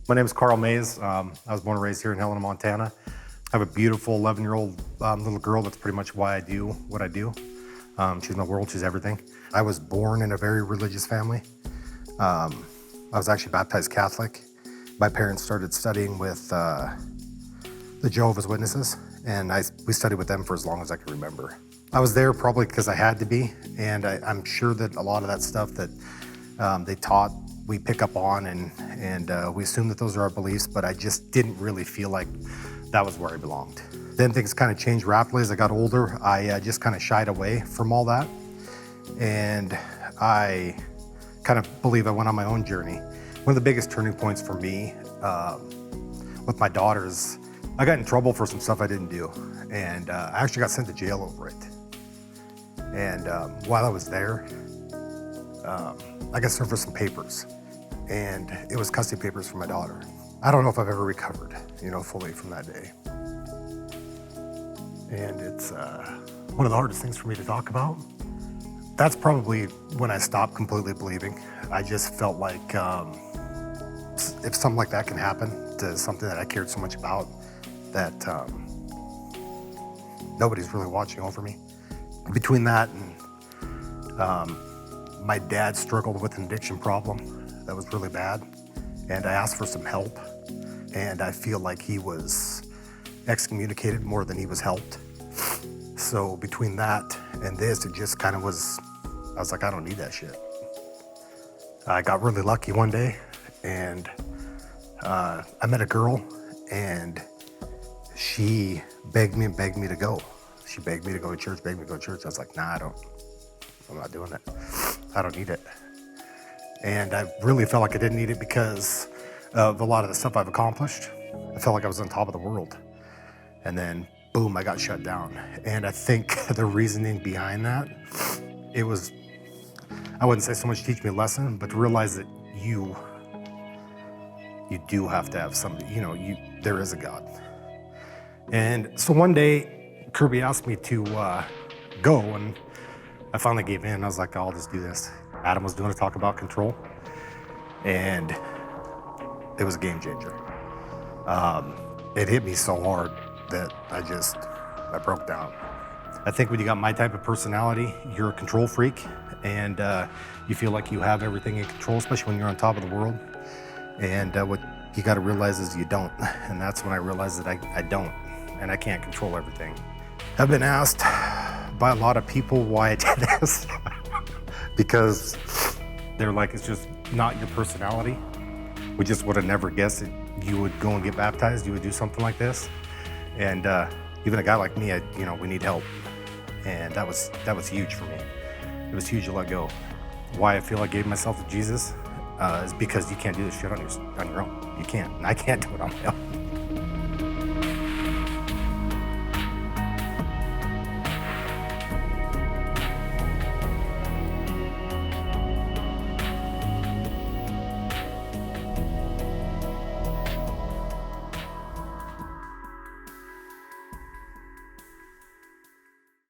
My name is Carl Mays. I was born and raised here in Helena, Montana. I have a beautiful 11-year-old little girl. That's pretty much why I do what I do. She's my world, she's everything. I was born in a very religious family. I was actually baptized Catholic. My parents started studying with the Jehovah's Witnesses, and we studied with them for as long as I can remember. I was there probably because I had to be, and I'm sure that a lot of that stuff that they taught, we pick up on, and we assume that those are our beliefs, but I just didn't really feel like that was where I belonged. Then things kind of changed rapidly as I got older. I just kind of shied away from all that, and I kind of believe I went on my own journey. One of the biggest turning points for me with my daughters, I got in trouble for some stuff I didn't do, and I actually got sent to jail over it. And while I was there, I got served for some papers, and it was custody papers for my daughter. I don't know if I've ever recovered, fully from that day. And it's one of the hardest things for me to talk about. That's probably when I stopped completely believing. I just felt like if something like that can happen to something that I cared so much about, that nobody's really watching over me. Between that and my dad struggled with an addiction problem that was really bad, and I asked for some help, and I feel like he was excommunicated more than he was helped. So between that and this, it just kind of was, I was like, I don't need that shit. I got really lucky one day, and I met a girl, and she begged me to go. She begged me to go to church, begged me to go to church. I was like, nah, I'm not doing it. I don't need it. And I really felt like I didn't need it because of a lot of the stuff I've accomplished. I felt like I was on top of the world. And then, boom, I got shut down. And I think the reasoning behind that, it was, I wouldn't say so much teach me a lesson, but to realize that you do have to have somebody, there is a God. And so one day, Kirby asked me to go, and I finally gave in. I was like, I'll just do this. Adam was doing a talk about control, and it was a game changer. It hit me so hard that I broke down. I think when you got my type of personality, you're a control freak, and you feel like you have everything in control, especially when you're on top of the world. And what you got to realize is you don't. And that's when I realized that I don't, and I can't control everything. I've been asked by a lot of people why I did this because they're like, it's just not your personality. We just would have never guessed that you would go and get baptized, you would do something like this. And even a guy like me, we need help. And that was huge for me. It was huge to let go. Why I feel I gave myself to Jesus is because you can't do this shit on your own. You can't, and I can't do it on my own.